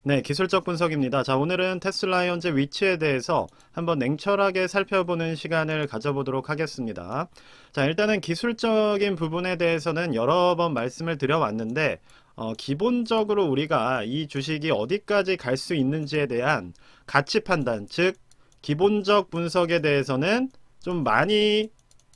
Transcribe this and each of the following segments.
네, 기술적 분석입니다. 자, 오늘은 테슬라의 현재 위치에 대해서 한번 냉철하게 살펴보는 시간을 가져보도록 하겠습니다. 자, 일단은 기술적인 부분에 대해서는 여러 번 말씀을 드려왔는데, 기본적으로 우리가 이 주식이 어디까지 갈 수 있는지에 대한 가치 판단, 즉, 기본적 분석에 대해서는 좀 많이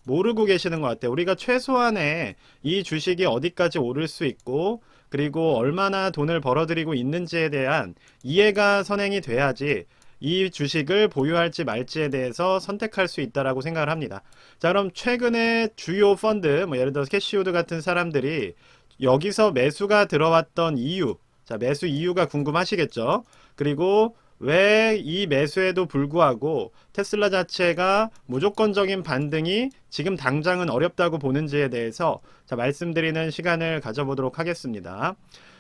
모르고 계시는 것 같아요. 우리가 최소한의 이 주식이 어디까지 오를 수 있고, 그리고 얼마나 돈을 벌어들이고 있는지에 대한 이해가 선행이 돼야지 이 주식을 보유할지 말지에 대해서 선택할 수 있다라고 생각을 합니다. 자, 그럼 최근에 주요 펀드, 뭐 예를 들어서 캐시우드 같은 사람들이 여기서 매수가 들어왔던 이유, 자, 매수 이유가 궁금하시겠죠? 그리고 왜 이 매수에도 불구하고 테슬라 자체가 무조건적인 반등이 지금 당장은 어렵다고 보는지에 대해서 자, 말씀드리는 시간을 가져보도록 하겠습니다.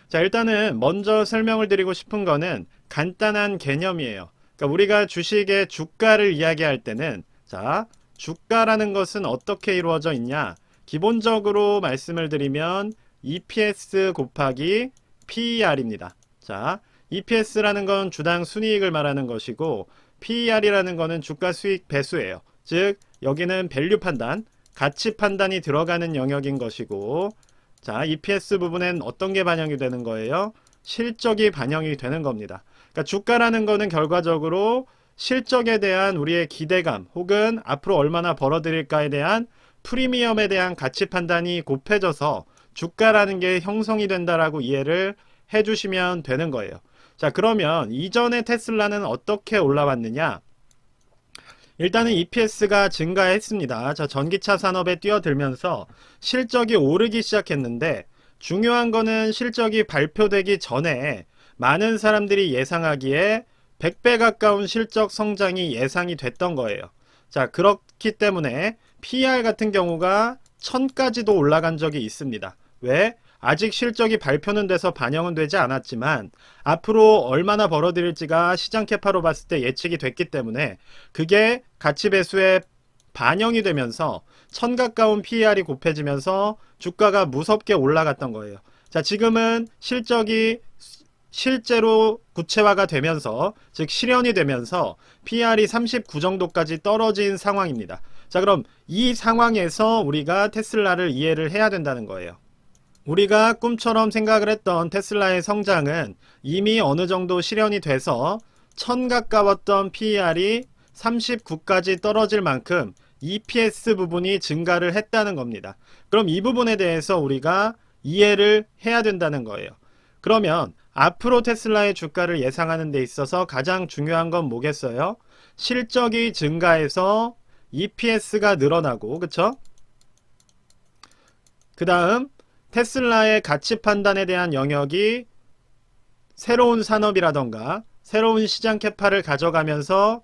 자, 일단은 먼저 설명을 드리고 싶은 거는 간단한 개념이에요. 그러니까 우리가 주식의 주가를 이야기할 때는 자, 주가라는 것은 어떻게 이루어져 있냐? 기본적으로 말씀을 드리면 EPS 곱하기 PER입니다. 자, EPS라는 건 주당 순이익을 말하는 것이고 PER이라는 거는 주가 수익 배수예요. 즉 여기는 밸류 판단, 가치 판단이 들어가는 영역인 것이고 자, EPS 부분엔 어떤 게 반영이 되는 거예요? 실적이 반영이 되는 겁니다. 그러니까 주가라는 거는 결과적으로 실적에 대한 우리의 기대감 혹은 앞으로 얼마나 벌어들일까에 대한 프리미엄에 대한 가치 판단이 곱해져서 주가라는 게 형성이 된다라고 이해를 해주시면 되는 거예요. 자, 그러면 이전에 테슬라는 어떻게 올라왔느냐? 일단은 EPS가 증가했습니다. 자, 전기차 산업에 뛰어들면서 실적이 오르기 시작했는데 중요한 거는 실적이 발표되기 전에 많은 사람들이 예상하기에 100배 가까운 실적 성장이 예상이 됐던 거예요. 자, 그렇기 때문에 PER 같은 경우가 1000까지도 올라간 적이 있습니다. 왜? 아직 실적이 발표는 돼서 반영은 되지 않았지만 앞으로 얼마나 벌어들일지가 시장 캐파로 봤을 때 예측이 됐기 때문에 그게 가치 배수에 반영이 되면서 1000 가까운 PER이 곱해지면서 주가가 무섭게 올라갔던 거예요. 자, 지금은 실적이 실제로 구체화가 되면서 즉 실현이 되면서 PER이 39 정도까지 떨어진 상황입니다. 자, 그럼 이 상황에서 우리가 테슬라를 이해를 해야 된다는 거예요. 우리가 꿈처럼 생각을 했던 테슬라의 성장은 이미 어느 정도 실현이 돼서 1000 가까웠던 PER이 39까지 떨어질 만큼 EPS 부분이 증가를 했다는 겁니다. 그럼 이 부분에 대해서 우리가 이해를 해야 된다는 거예요. 그러면 앞으로 테슬라의 주가를 예상하는 데 있어서 가장 중요한 건 뭐겠어요? 실적이 증가해서 EPS가 늘어나고, 그쵸? 그 다음 테슬라의 가치 판단에 대한 영역이 새로운 산업이라던가 새로운 시장 캐파를 가져가면서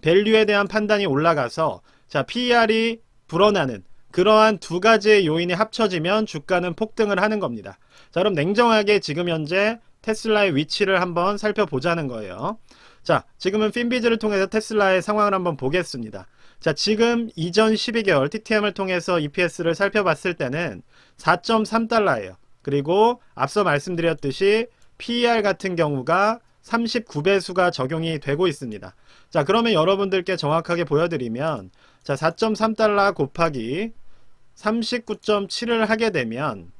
밸류에 대한 판단이 올라가서 자, PER이 불어나는 그러한 두 가지의 요인이 합쳐지면 주가는 폭등을 하는 겁니다. 자, 그럼 냉정하게 지금 현재 테슬라의 위치를 한번 살펴보자는 거예요. 자, 지금은 핀비즈를 통해서 테슬라의 상황을 한번 보겠습니다. 자, 지금 이전 12개월 TTM을 통해서 EPS를 살펴봤을 때는 4.3달러예요. 그리고 앞서 말씀드렸듯이 PER 같은 경우가 39배수가 적용이 되고 있습니다. 자, 그러면 여러분들께 정확하게 보여드리면 자, 4.3달러 곱하기 39.7을 하게 되면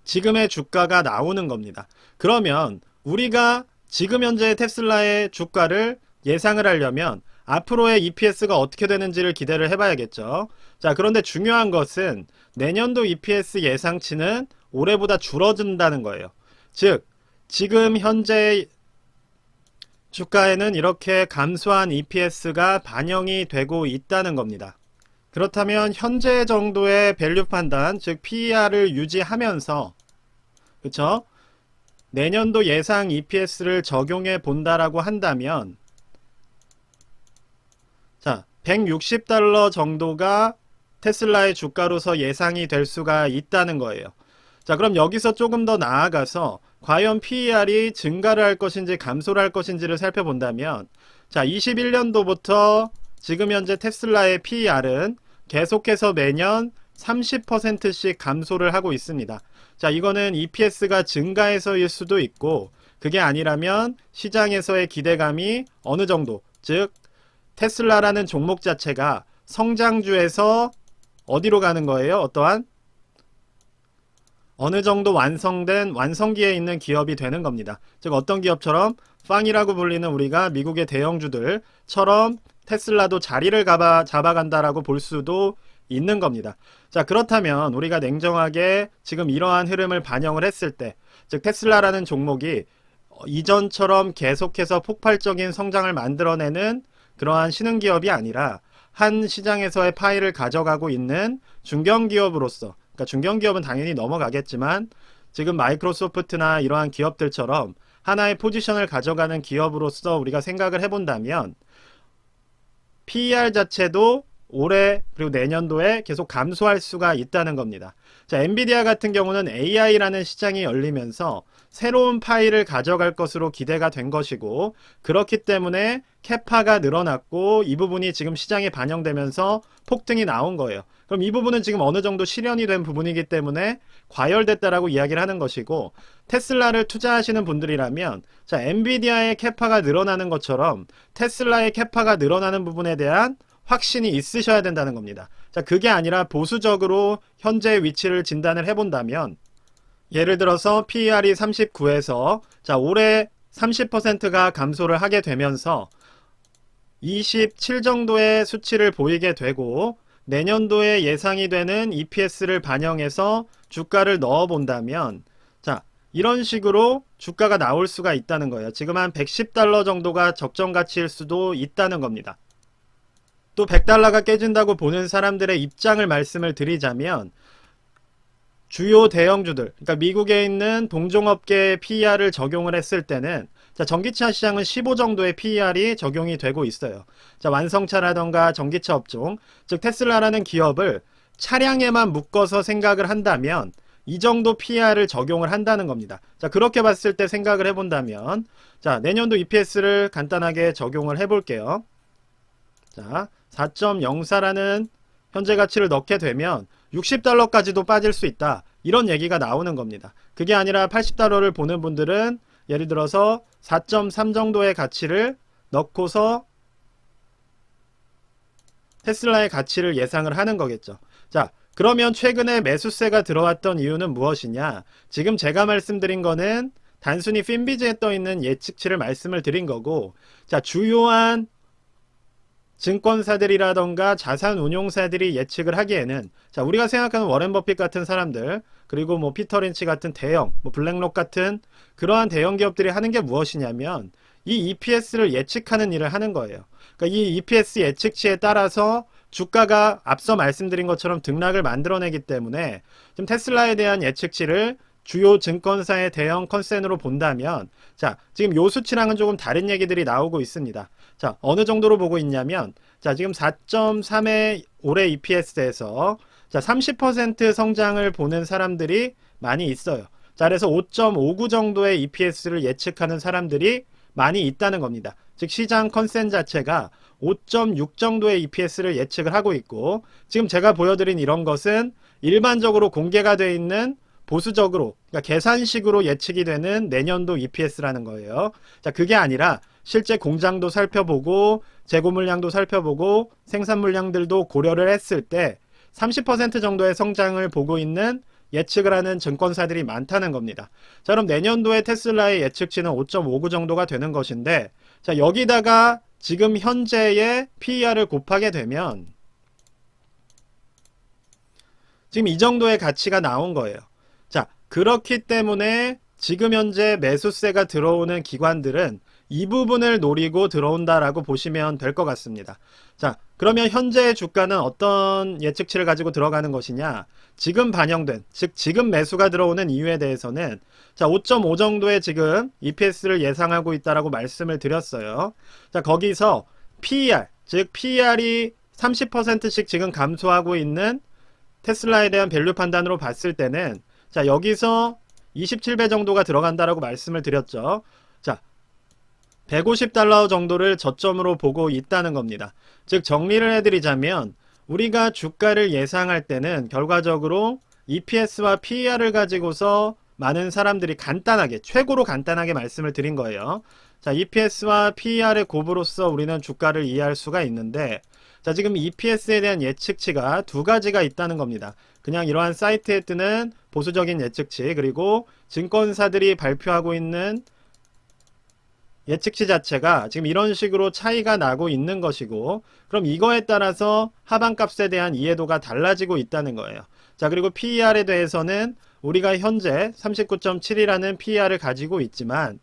지금의 주가가 나오는 겁니다. 그러면 우리가 지금 현재 테슬라의 주가를 예상을 하려면 앞으로의 EPS가 어떻게 되는지를 기대를 해봐야겠죠. 자, 그런데 중요한 것은 내년도 EPS 예상치는 올해보다 줄어든다는 거예요. 즉, 지금 현재 주가에는 이렇게 감소한 EPS가 반영이 되고 있다는 겁니다. 그렇다면 현재 정도의 밸류 판단, 즉 PER을 유지하면서 그쵸? 내년도 예상 EPS를 적용해 본다라고 한다면 자, 160달러 정도가 테슬라의 주가로서 예상이 될 수가 있다는 거예요. 자, 그럼 여기서 조금 더 나아가서 과연 PER이 증가를 할 것인지 감소를 할 것인지를 살펴본다면 자, 21년도부터 지금 현재 테슬라의 PER은 계속해서 매년 30%씩 감소를 하고 있습니다. 자, 이거는 EPS가 증가해서일 수도 있고, 그게 아니라면 시장에서의 기대감이 어느 정도, 즉 테슬라라는 종목 자체가 성장주에서 어디로 가는 거예요? 어떠한 어느 정도 완성된 완성기에 있는 기업이 되는 겁니다. 즉 어떤 기업처럼 팡이라고 불리는 우리가 미국의 대형주들처럼 테슬라도 자리를 잡아간다라고 볼 수도 있는 겁니다. 자, 그렇다면 우리가 냉정하게 지금 이러한 흐름을 반영을 했을 때, 즉 테슬라라는 종목이 이전처럼 계속해서 폭발적인 성장을 만들어내는 그러한 신흥기업이 아니라 한 시장에서의 파일을 가져가고 있는 중견기업으로서, 그러니까 중견기업은 당연히 넘어가겠지만 지금 마이크로소프트나 이러한 기업들처럼 하나의 포지션을 가져가는 기업으로서 우리가 생각을 해본다면 PER 자체도 올해 그리고 내년도에 계속 감소할 수가 있다는 겁니다. 자, 엔비디아 같은 경우는 AI라는 시장이 열리면서 새로운 파일을 가져갈 것으로 기대가 된 것이고, 그렇기 때문에 캐파가 늘어났고 이 부분이 지금 시장에 반영되면서 폭등이 나온 거예요. 그럼 이 부분은 지금 어느 정도 실현이 된 부분이기 때문에 과열됐다라고 이야기를 하는 것이고, 테슬라를 투자하시는 분들이라면 자, 엔비디아의 캐파가 늘어나는 것처럼 테슬라의 캐파가 늘어나는 부분에 대한 확신이 있으셔야 된다는 겁니다. 자, 그게 아니라 보수적으로 현재의 위치를 진단을 해본다면, 예를 들어서 PER이 39에서 자, 올해 30%가 감소를 하게 되면서 27 정도의 수치를 보이게 되고, 내년도에 예상이 되는 EPS를 반영해서 주가를 넣어 본다면, 자, 이런 식으로 주가가 나올 수가 있다는 거예요. 지금 한 110달러 정도가 적정 가치일 수도 있다는 겁니다. 또 100달러가 깨진다고 보는 사람들의 입장을 말씀을 드리자면, 주요 대형주들, 그러니까 미국에 있는 동종업계의 PER을 적용을 했을 때는 자, 전기차 시장은 15 정도의 PER이 적용이 되고 있어요. 자, 완성차라던가 전기차 업종, 즉 테슬라라는 기업을 차량에만 묶어서 생각을 한다면 이 정도 PER을 적용을 한다는 겁니다. 자, 그렇게 봤을 때 생각을 해본다면, 자, 내년도 EPS를 간단하게 적용을 해볼게요. 자, 4.04라는 현재 가치를 넣게 되면 60달러까지도 빠질 수 있다, 이런 얘기가 나오는 겁니다. 그게 아니라 80달러를 보는 분들은 예를 들어서 4.3 정도의 가치를 넣고서 테슬라의 가치를 예상을 하는 거겠죠. 자, 그러면 최근에 매수세가 들어왔던 이유는 무엇이냐? 지금 제가 말씀드린 거는 단순히 핀비즈에 떠있는 예측치를 말씀을 드린 거고, 자, 주요한 증권사들이라던가 자산운용사들이 예측을 하기에는, 자, 우리가 생각하는 워렌 버핏 같은 사람들, 그리고 뭐 피터 린치 같은 대형, 뭐 블랙록 같은 그러한 대형 기업들이 하는 게 무엇이냐면 이 EPS를 예측하는 일을 하는 거예요. 그러니까 이 EPS 예측치에 따라서 주가가 앞서 말씀드린 것처럼 등락을 만들어내기 때문에 지금 테슬라에 대한 예측치를 주요 증권사의 대형 컨센으로 본다면, 자, 지금 요 수치랑은 조금 다른 얘기들이 나오고 있습니다. 자, 어느 정도로 보고 있냐면, 자, 지금 4.3의 올해 EPS에서 자, 30% 성장을 보는 사람들이 많이 있어요. 자, 그래서 5.59 정도의 EPS를 예측하는 사람들이 많이 있다는 겁니다. 즉 시장 컨센 자체가 5.6 정도의 EPS를 예측을 하고 있고, 지금 제가 보여드린 이런 것은 일반적으로 공개가 되어 있는 보수적으로, 그러니까 계산식으로 예측이 되는 내년도 EPS라는 거예요. 자, 그게 아니라 실제 공장도 살펴보고 재고 물량도 살펴보고 생산 물량들도 고려를 했을 때 30% 정도의 성장을 보고 있는 예측을 하는 증권사들이 많다는 겁니다. 자, 그럼 내년도에 테슬라의 예측치는 5.59 정도가 되는 것인데, 자, 여기다가 지금 현재의 PER을 곱하게 되면 지금 이 정도의 가치가 나온 거예요. 자, 그렇기 때문에 지금 현재 매수세가 들어오는 기관들은 이 부분을 노리고 들어온다라고 보시면 될 것 같습니다. 자, 그러면 현재의 주가는 어떤 예측치를 가지고 들어가는 것이냐? 지금 반영된, 즉 지금 매수가 들어오는 이유에 대해서는 자, 5.5 정도의 지금 EPS를 예상하고 있다라고 말씀을 드렸어요. 자, 거기서 PER, 즉 PER이 30%씩 지금 감소하고 있는 테슬라에 대한 밸류 판단으로 봤을 때는, 자, 여기서 27배 정도가 들어간다라고 말씀을 드렸죠. 자, 150달러 정도를 저점으로 보고 있다는 겁니다. 즉 정리를 해드리자면 우리가 주가를 예상할 때는 결과적으로 EPS와 PER을 가지고서 많은 사람들이 간단하게, 최고로 간단하게 말씀을 드린 거예요. 자, EPS와 PER의 곱으로써 우리는 주가를 이해할 수가 있는데, 자, 지금 EPS에 대한 예측치가 두 가지가 있다는 겁니다. 그냥 이러한 사이트에 뜨는 보수적인 예측치, 그리고 증권사들이 발표하고 있는 예측치 자체가 지금 이런 식으로 차이가 나고 있는 것이고, 그럼 이거에 따라서 하방값에 대한 이해도가 달라지고 있다는 거예요. 자, 그리고 PER에 대해서는 우리가 현재 39.7이라는 PER을 가지고 있지만,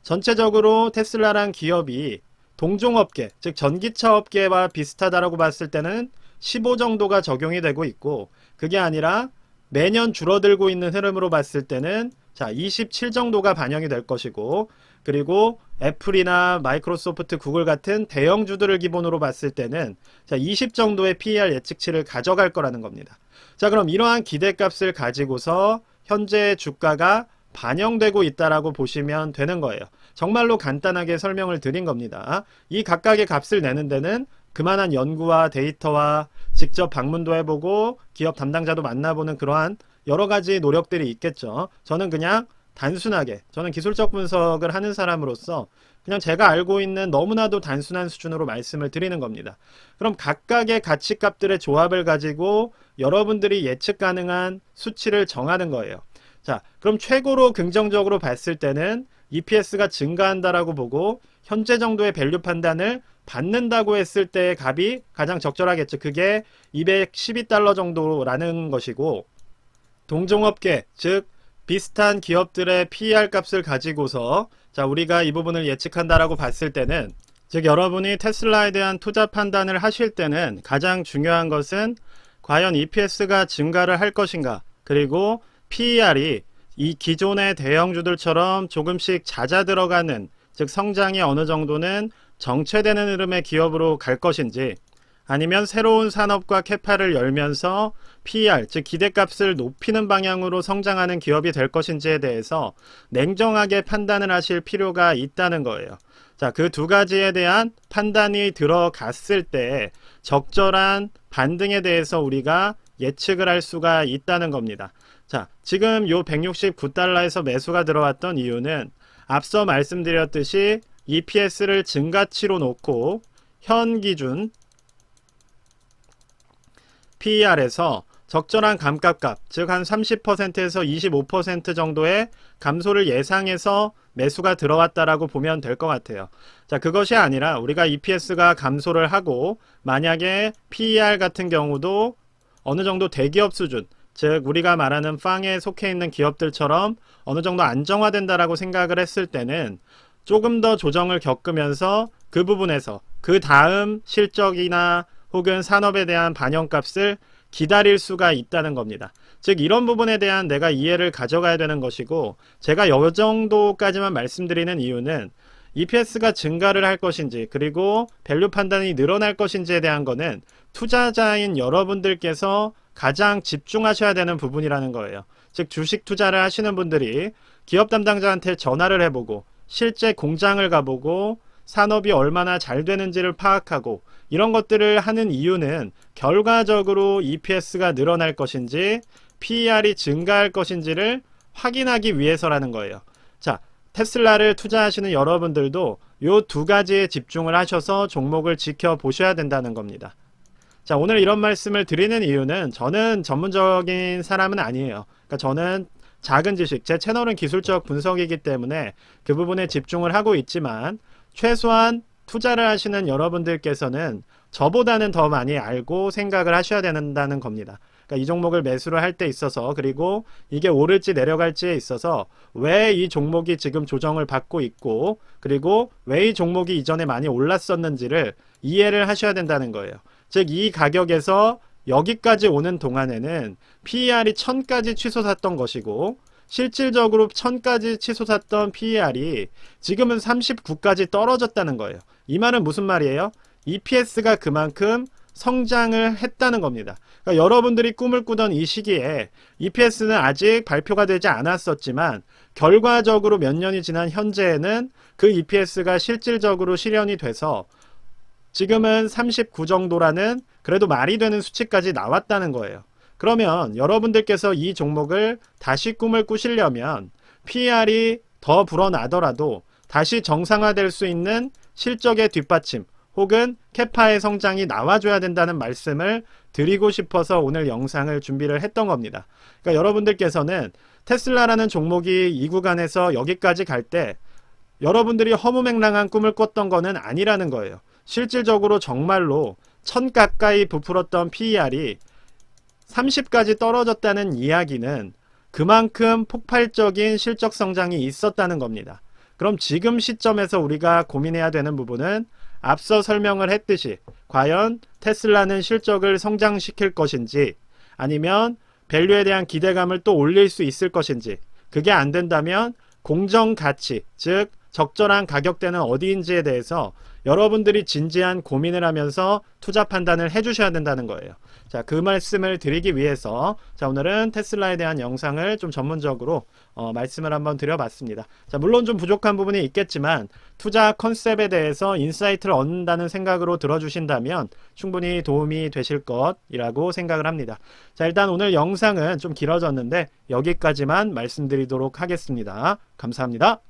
전체적으로 테슬라란 기업이 동종업계, 즉 전기차 업계와 비슷하다라고 봤을 때는 15 정도가 적용이 되고 있고, 그게 아니라 매년 줄어들고 있는 흐름으로 봤을 때는 자, 27 정도가 반영이 될 것이고, 그리고 애플이나 마이크로소프트, 구글 같은 대형주들을 기본으로 봤을 때는 자, 20 정도의 PER 예측치를 가져갈 거라는 겁니다. 자, 그럼 이러한 기대값을 가지고서 현재 주가가 반영되고 있다라고 보시면 되는 거예요. 정말로 간단하게 설명을 드린 겁니다. 이 각각의 값을 내는 데는 그만한 연구와 데이터와 직접 방문도 해보고 기업 담당자도 만나보는 그러한 여러 가지 노력들이 있겠죠. 저는 그냥 단순하게, 저는 기술적 분석을 하는 사람으로서 그냥 제가 알고 있는 너무나도 단순한 수준으로 말씀을 드리는 겁니다. 그럼 각각의 가치값들의 조합을 가지고 여러분들이 예측 가능한 수치를 정하는 거예요. 자, 그럼 최고로 긍정적으로 봤을 때는 EPS가 증가한다라고 보고 현재 정도의 밸류 판단을 받는다고 했을 때의 값이 가장 적절하겠죠. 그게 212달러 정도라는 것이고, 동종업계, 즉 비슷한 기업들의 PER 값을 가지고서 자, 우리가 이 부분을 예측한다라고 봤을 때는, 즉 여러분이 테슬라에 대한 투자 판단을 하실 때는 가장 중요한 것은 과연 EPS가 증가를 할 것인가, 그리고 PER이 이 기존의 대형주들처럼 조금씩 잦아들어가는, 즉 성장이 어느 정도는 정체되는 흐름의 기업으로 갈 것인지, 아니면 새로운 산업과 캐파를 열면서 PER, 즉 기대값을 높이는 방향으로 성장하는 기업이 될 것인지에 대해서 냉정하게 판단을 하실 필요가 있다는 거예요. 자, 그 두 가지에 대한 판단이 들어갔을 때 적절한 반등에 대해서 우리가 예측을 할 수가 있다는 겁니다. 자, 지금 요 169달러에서 매수가 들어왔던 이유는 앞서 말씀드렸듯이 EPS를 증가치로 놓고 현 기준 PER에서 적절한 감가값, 즉 한 30%에서 25% 정도의 감소를 예상해서 매수가 들어왔다라고 보면 될 것 같아요. 자, 그것이 아니라 우리가 EPS가 감소를 하고 만약에 PER 같은 경우도 어느 정도 대기업 수준, 즉 우리가 말하는 팡에 속해 있는 기업들처럼 어느 정도 안정화된다라고 생각을 했을 때는 조금 더 조정을 겪으면서 그 부분에서 그 다음 실적이나 혹은 산업에 대한 반영값을 기다릴 수가 있다는 겁니다. 즉 이런 부분에 대한 내가 이해를 가져가야 되는 것이고, 제가 이 정도까지만 말씀드리는 이유는 EPS가 증가를 할 것인지 그리고 밸류 판단이 늘어날 것인지에 대한 거는 투자자인 여러분들께서 가장 집중하셔야 되는 부분이라는 거예요. 즉 주식 투자를 하시는 분들이 기업 담당자한테 전화를 해보고 실제 공장을 가보고 산업이 얼마나 잘 되는지를 파악하고 이런 것들을 하는 이유는 결과적으로 EPS가 늘어날 것인지 PER이 증가할 것인지를 확인하기 위해서라는 거예요. 자, 테슬라를 투자하시는 여러분들도 이 두 가지에 집중을 하셔서 종목을 지켜보셔야 된다는 겁니다. 자, 오늘 이런 말씀을 드리는 이유는 저는 전문적인 사람은 아니에요. 그러니까 저는 작은 지식, 제 채널은 기술적 분석이기 때문에 그 부분에 집중을 하고 있지만 최소한 투자를 하시는 여러분들께서는 저보다는 더 많이 알고 생각을 하셔야 된다는 겁니다. 그러니까 이 종목을 매수를 할 때 있어서, 그리고 이게 오를지 내려갈지에 있어서 왜 이 종목이 지금 조정을 받고 있고, 그리고 왜 이 종목이 이전에 많이 올랐었는지를 이해를 하셔야 된다는 거예요. 즉 이 가격에서 여기까지 오는 동안에는 PER이 1000까지 치솟았던 것이고, 실질적으로 1000까지 치솟았던 PER이 지금은 39까지 떨어졌다는 거예요. 이 말은 무슨 말이에요? EPS가 그만큼 성장을 했다는 겁니다. 그러니까 여러분들이 꿈을 꾸던 이 시기에 EPS는 아직 발표가 되지 않았었지만 결과적으로 몇 년이 지난 현재에는 그 EPS가 실질적으로 실현이 돼서 지금은 39 정도라는 그래도 말이 되는 수치까지 나왔다는 거예요. 그러면 여러분들께서 이 종목을 다시 꿈을 꾸시려면 PER이 더 불어나더라도 다시 정상화될 수 있는 실적의 뒷받침 혹은 캐파의 성장이 나와줘야 된다는 말씀을 드리고 싶어서 오늘 영상을 준비를 했던 겁니다. 그러니까 여러분들께서는 테슬라라는 종목이 이 구간에서 여기까지 갈 때 여러분들이 허무맹랑한 꿈을 꿨던 거는 아니라는 거예요. 실질적으로 정말로 1000 가까이 부풀었던 PER이 30까지 떨어졌다는 이야기는 그만큼 폭발적인 실적 성장이 있었다는 겁니다. 그럼 지금 시점에서 우리가 고민해야 되는 부분은 앞서 설명을 했듯이 과연 테슬라는 실적을 성장시킬 것인지 아니면 밸류에 대한 기대감을 또 올릴 수 있을 것인지, 그게 안 된다면 공정 가치, 즉 적절한 가격대는 어디인지에 대해서 여러분들이 진지한 고민을 하면서 투자 판단을 해주셔야 된다는 거예요. 자, 그 말씀을 드리기 위해서 오늘은 테슬라에 대한 영상을 좀 전문적으로 말씀을 한번 드려봤습니다. 자, 물론 좀 부족한 부분이 있겠지만 투자 컨셉에 대해서 인사이트를 얻는다는 생각으로 들어주신다면 충분히 도움이 되실 것이라고 생각을 합니다. 자, 일단 오늘 영상은 좀 길어졌는데 여기까지만 말씀드리도록 하겠습니다. 감사합니다.